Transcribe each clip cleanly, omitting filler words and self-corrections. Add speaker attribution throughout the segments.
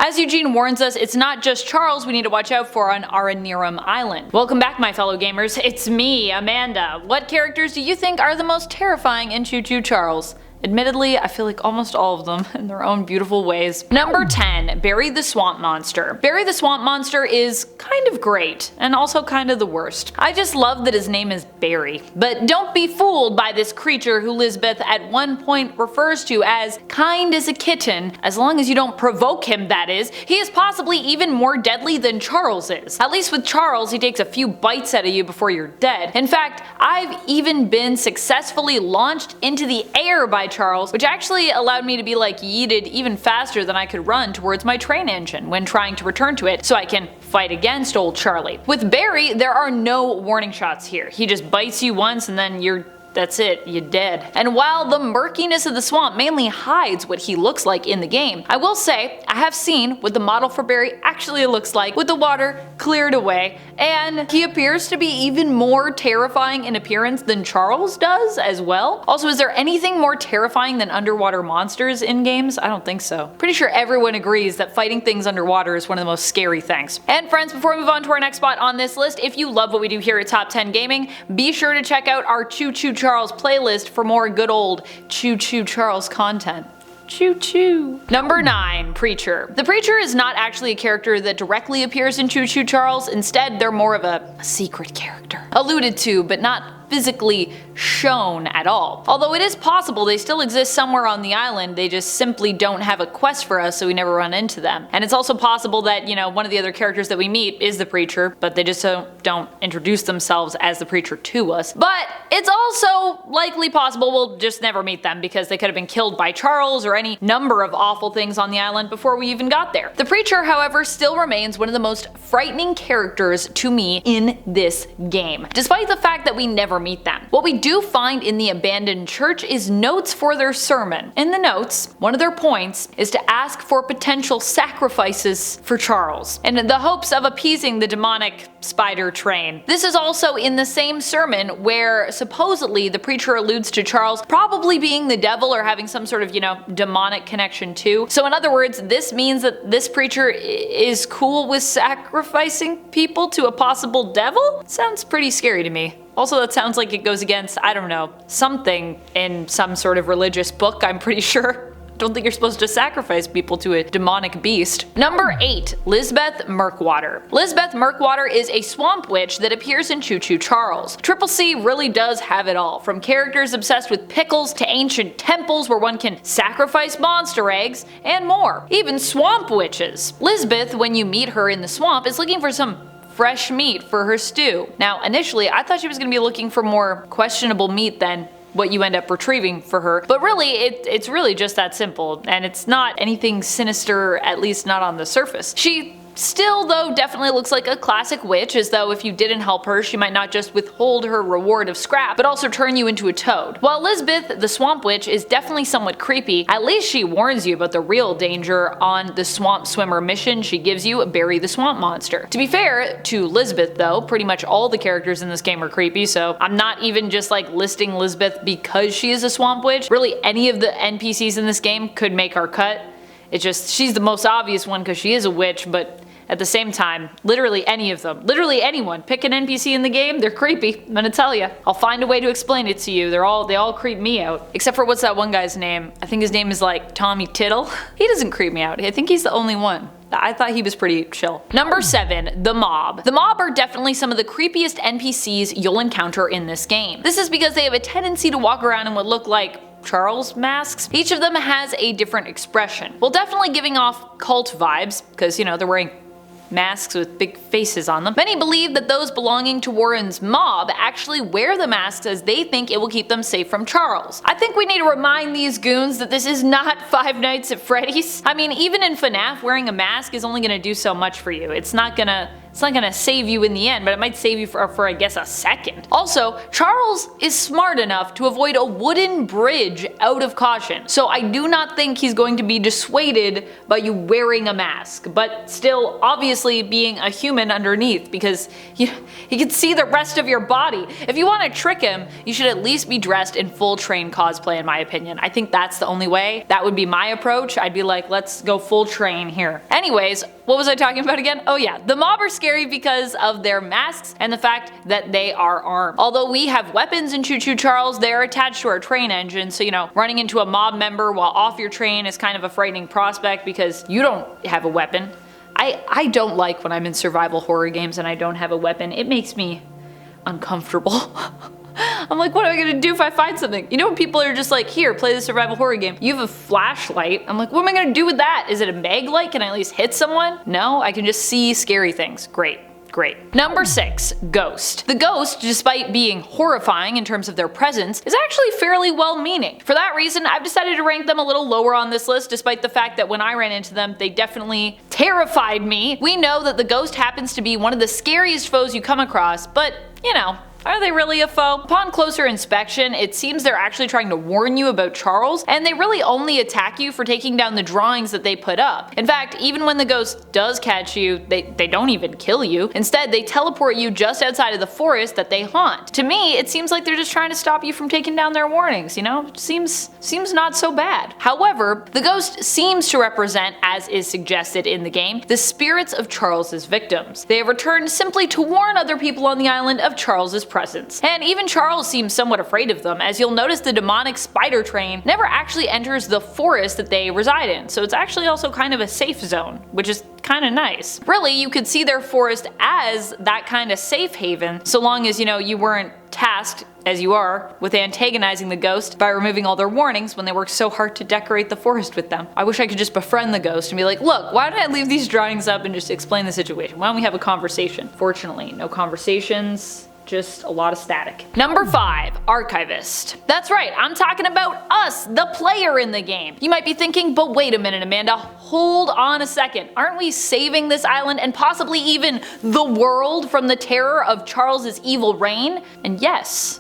Speaker 1: As Eugene warns us, it's not just Charles we need to watch out for on Aranirum Island. Welcome back, my fellow gamers. It's me, Amanda. What characters do you think are the most terrifying in Choo Choo Charles? Admittedly, I feel like almost all of them in their own beautiful ways. Number 10. Barry the Swamp Monster. Barry the Swamp Monster is kind of great, and also kind of the worst. I just love that his name is Barry. But don't be fooled by this creature who Lizabeth at one point refers to as kind as a kitten, as long as you don't provoke him, that is. He is possibly even more deadly than Charles is. At least with Charles, he takes a few bites out of you before you're dead. In fact, I've even been successfully launched into the air by Charles, which actually allowed me to be like yeeted even faster than I could run towards my train engine when trying to return to it so I can fight against old Charlie. With Barry, there are no warning shots here. He just bites you once and then that's it, you're dead. And while the murkiness of the swamp mainly hides what he looks like in the game, I will say I have seen what the model for Barry actually looks like with the water cleared away, and he appears to be even more terrifying in appearance than Charles does as well. Also, is there anything more terrifying than underwater monsters in games? I don't think so. Pretty sure everyone agrees that fighting things underwater is one of the most scary things. And friends, before we move on to our next spot on this list, if you love what we do here at Top 10 Gaming, be sure to check out our Choo Choo Charles playlist for more good old Choo Choo Charles content. Choo choo. Number 9. Preacher. The Preacher is not actually a character that directly appears in Choo Choo Charles. Instead, they're more of a secret character. Alluded to, but not physically shown at all. Although it is possible they still exist somewhere on the island, they just simply don't have a quest for us, so we never run into them. And it's also possible that, you know, one of the other characters that we meet is the Preacher, but they just don't introduce themselves as the Preacher to us. But it's also likely possible we'll just never meet them because they could have been killed by Charles or any number of awful things on the island before we even got there. The Preacher, however, still remains one of the most frightening characters to me in this game, despite the fact that we never meet them. What we do find in the abandoned church is notes for their sermon. In the notes, one of their points is to ask for potential sacrifices for Charles, in the hopes of appeasing the demonic spider train. This is also in the same sermon where supposedly the Preacher alludes to Charles probably being the devil or having some sort of, you know, demonic connection too. So in other words, this means that this Preacher is cool with sacrificing people to a possible devil? Sounds pretty scary to me. Also, that sounds like it goes against, I don't know, something in some sort of religious book, I'm pretty sure. Don't think you're supposed to sacrifice people to a demonic beast. Number 8. Lizabeth Murkwater. Lizabeth Murkwater is a swamp witch that appears in Choo Choo Charles. Triple C really does have it all, from characters obsessed with pickles to ancient temples where one can sacrifice monster eggs, and more. Even swamp witches. Lizabeth, when you meet her in the swamp, is looking for some fresh meat for her stew. Now, initially, I thought she was going to be looking for more questionable meat than what you end up retrieving for her, but really, it's really just that simple, and it's not anything sinister, at least not on the surface. She still, though, definitely looks like a classic witch, as though if you didn't help her, she might not just withhold her reward of scrap, but also turn you into a toad. While Lizabeth, the swamp witch, is definitely somewhat creepy, at least she warns you about the real danger on the swamp swimmer mission she gives you, Barry the Swamp Monster. To be fair to Lizabeth, though, pretty much all the characters in this game are creepy, so I'm not even just like listing Lizabeth because she is a swamp witch. Really, any of the NPCs in this game could make our cut. It's just, she's the most obvious one because she is a witch, but at the same time, literally any of them, literally anyone, pick an NPC in the game, they're creepy, I'm gonna tell you. I'll find a way to explain it to you, they all creep me out. Except for what's that one guy's name? I think his name is like Tommy Tittle. He doesn't creep me out, I think he's the only one. I thought he was pretty chill. Number 7. The Mob. The Mob are definitely some of the creepiest NPCs you'll encounter in this game. This is because they have a tendency to walk around in what look like Charles masks. Each of them has a different expression, while definitely giving off cult vibes, because, you know, they're wearing masks with big faces on them. Many believe that those belonging to Warren's mob actually wear the masks as they think it will keep them safe from Charles. I think we need to remind these goons that this is not Five Nights at Freddy's. I mean, even in FNAF, wearing a mask is only gonna do so much for you. It's not gonna It's not gonna save you in the end, but it might save you for I guess a second. Also, Charles is smart enough to avoid a wooden bridge out of caution, so I do not think he's going to be dissuaded by you wearing a mask, but still obviously being a human underneath, because he can see the rest of your body. If you want to trick him, you should at least be dressed in full train cosplay, in my opinion. I think that's the only way. That would be my approach. I'd be like, let's go full train here. Anyways, what was I talking about again? Oh yeah, the mob are scary because of their masks and the fact that they are armed. Although we have weapons in Choo Choo Charles, they are attached to our train engine, so running into a mob member while off your train is kind of a frightening prospect because you don't have a weapon. I don't like when I'm in survival horror games and I don't have a weapon. It makes me uncomfortable. I'm like, what am I gonna do if I find something? When people are just like, here, play the survival horror game. You have a flashlight. I'm like, what am I gonna do with that? Is it a mag light? Can I at least hit someone? No, I can just see scary things. Great. Number 6, Ghost. The Ghost, despite being horrifying in terms of their presence, is actually fairly well-meaning. For that reason, I've decided to rank them a little lower on this list, despite the fact that when I ran into them, they definitely terrified me. We know that the Ghost happens to be one of the scariest foes you come across, but are they really a foe? Upon closer inspection, it seems they're actually trying to warn you about Charles, and they really only attack you for taking down the drawings that they put up. In fact, even when the ghost does catch you, they don't even kill you. Instead, they teleport you just outside of the forest that they haunt. To me, it seems like they're just trying to stop you from taking down their warnings, Seems not so bad. However, the ghost seems to represent, as is suggested in the game, the spirits of Charles's victims. They have returned simply to warn other people on the island of Charles's presence. And even Charles seems somewhat afraid of them, as you'll notice the demonic spider train never actually enters the forest that they reside in, so it's actually also kind of a safe zone, which is kind of nice. Really, you could see their forest as that kind of safe haven, so long as you weren't tasked, as you are, with antagonizing the ghost by removing all their warnings when they worked so hard to decorate the forest with them. I wish I could just befriend the ghost and be like, look, why don't I leave these drawings up and just explain the situation? Why don't we have a conversation? Fortunately, no conversations. Just a lot of static. Number 5, Archivist. That's right, I'm talking about us, the player in the game. You might be thinking, but wait a minute, Amanda, hold on a second. Aren't we saving this island and possibly even the world from the terror of Charles's evil reign? And yes,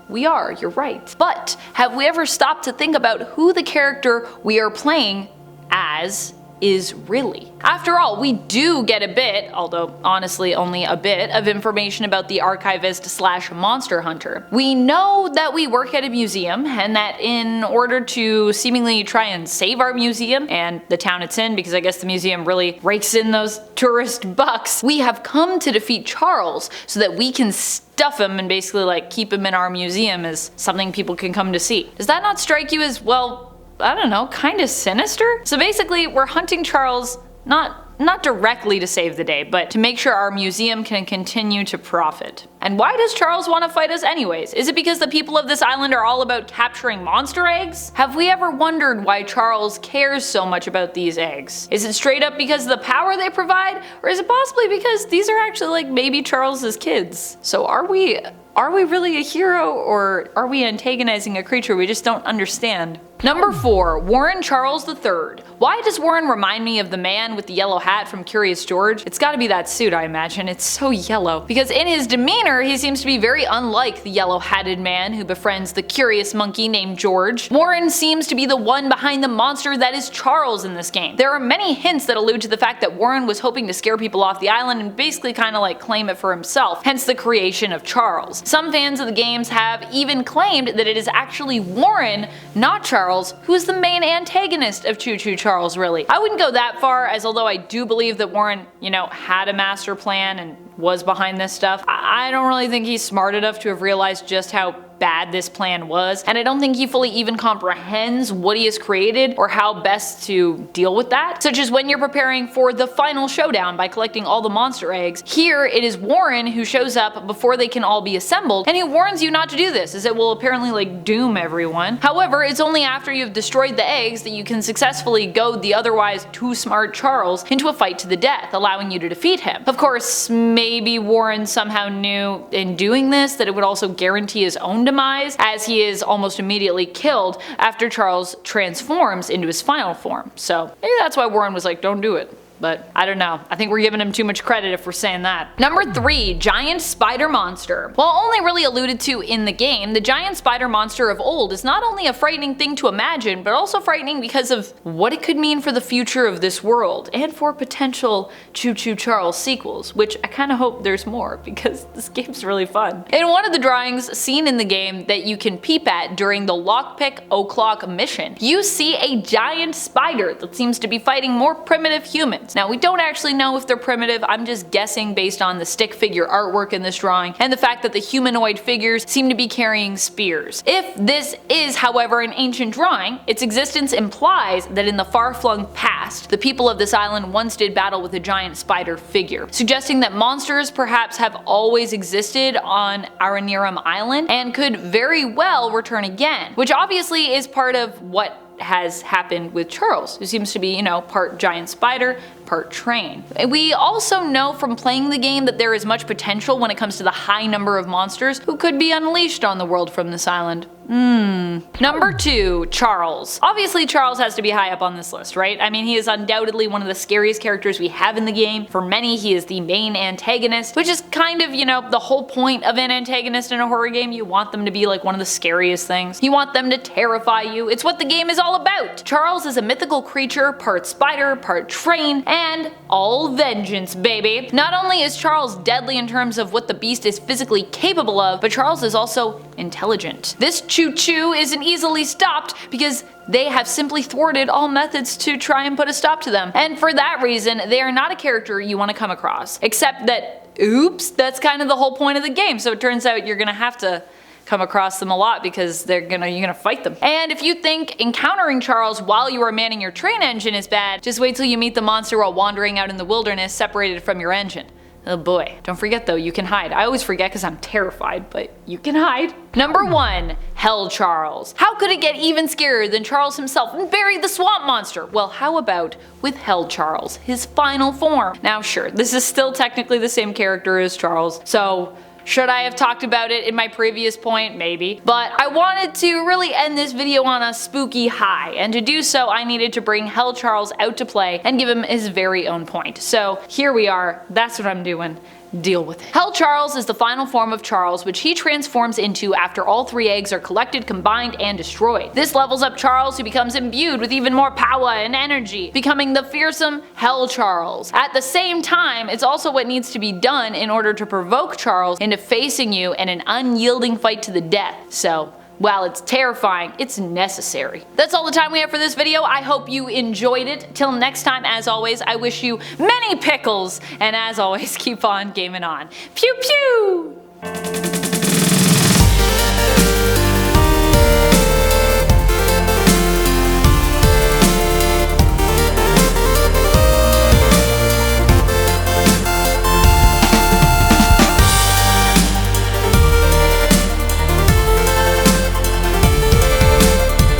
Speaker 1: we are, you're right. But have we ever stopped to think about who the character we are playing as is really? After all, we do get a bit, although honestly only a bit, of information about the archivist slash monster hunter. We know that we work at a museum, and that in order to seemingly try and save our museum and the town it's in, because I guess the museum really rakes in those tourist bucks, we have come to defeat Charles so that we can stuff him and basically keep him in our museum as something people can come to see. Does that not strike you as, well, I don't know, kind of sinister? So basically, we're hunting Charles not directly to save the day, but to make sure our museum can continue to profit. And why does Charles want to fight us anyways? Is it because the people of this island are all about capturing monster eggs? Have we ever wondered why Charles cares so much about these eggs? Is it straight up because of the power they provide? Or is it possibly because these are actually maybe Charles's kids? So are we really a hero, or are we antagonizing a creature we just don't understand? Number 4, Warren Charles III. Why does Warren remind me of the man with the yellow hat from Curious George? It's gotta be that suit, I imagine. It's so yellow. Because in his demeanor, he seems to be very unlike the yellow-hatted man who befriends the curious monkey named George. Warren seems to be the one behind the monster that is Charles in this game. There are many hints that allude to the fact that Warren was hoping to scare people off the island and basically kinda claim it for himself, hence the creation of Charles. Some fans of the games have even claimed that it is actually Warren, not Charles, who is the main antagonist of Choo Choo Charles, really. I wouldn't go that far, as although I do believe that Warren, had a master plan and was behind this stuff, I don't really think he's smart enough to have realized just how bad this plan was, and I don't think he fully even comprehends what he has created or how best to deal with that, such as when you're preparing for the final showdown by collecting all the monster eggs. Here, it is Warren who shows up before they can all be assembled, and he warns you not to do this, as it will apparently doom everyone. However, it's only after you've destroyed the eggs that you can successfully goad the otherwise too smart Charles into a fight to the death, allowing you to defeat him. Of course, maybe Warren somehow knew in doing this that it would also guarantee his own demise, as he is almost immediately killed after Charles transforms into his final form. So maybe that's why Warren was like, don't do it. but I don't know. I think we're giving him too much credit if we're saying that. Number 3, giant spider monster. While only really alluded to in the game, the giant spider monster of old is not only a frightening thing to imagine, but also frightening because of what it could mean for the future of this world, and for potential Choo Choo Charles sequels, which I kinda hope there's more, because this game's really fun. In one of the drawings seen in the game that you can peep at during the Lockpick O'Clock mission, you see a giant spider that seems to be fighting more primitive humans. Now, we don't actually know if they're primitive, I'm just guessing based on the stick figure artwork in this drawing, and the fact that the humanoid figures seem to be carrying spears. If this is, however, an ancient drawing, its existence implies that in the far-flung past, the people of this island once did battle with a giant spider figure, suggesting that monsters perhaps have always existed on Aranirum Island and could very well return again, which obviously is part of what has happened with Charles, who seems to be, you know, part giant spider, part train. We also know from playing the game that there is much potential when it comes to the high number of monsters who could be unleashed on the world from this island. Number 2, Charles. Obviously Charles has to be high up on this list, right? I mean, he is undoubtedly one of the scariest characters we have in the game. For many, he is the main antagonist, which is kind of, you know, the whole point of an antagonist in a horror game. You want them to be like one of the scariest things. You want them to terrify you. It's what the game is all about. Charles is a mythical creature, part spider, part train, and all vengeance, baby. Not only is Charles deadly in terms of what the beast is physically capable of, but Charles is also intelligent. This Choo Choo isn't easily stopped because they have simply thwarted all methods to try and put a stop to them. And for that reason, they are not a character you want to come across. Except that, oops, that's kind of the whole point of the game, so it turns out you're gonna have to come across them a lot because you're gonna fight them. And if you think encountering Charles while you are manning your train engine is bad, just wait till you meet the monster while wandering out in the wilderness separated from your engine. Oh boy. Don't forget though, you can hide. I always forget because I'm terrified, but you can hide. Number 1, Hell Charles. How could it get even scarier than Charles himself and Barry the Swamp Monster? Well, how about with Hell Charles, his final form? Now sure, this is still technically the same character as Charles, so should I have talked about it in my previous point? Maybe. But I wanted to really end this video on a spooky high, and to do so I needed to bring Hell Charles out to play and give him his very own point. So here we are, that's what I'm doing. Deal with it. Hell Charles is the final form of Charles, which he transforms into after all 3 eggs are collected, combined, and destroyed. This levels up Charles, who becomes imbued with even more power and energy, becoming the fearsome Hell Charles. At the same time, it's also what needs to be done in order to provoke Charles into facing you in an unyielding fight to the death. So, while it's terrifying, it's necessary. That's all the time we have for this video. I hope you enjoyed it. Till next time, as always, I wish you many pickles, and as always, keep on gaming on. Pew pew!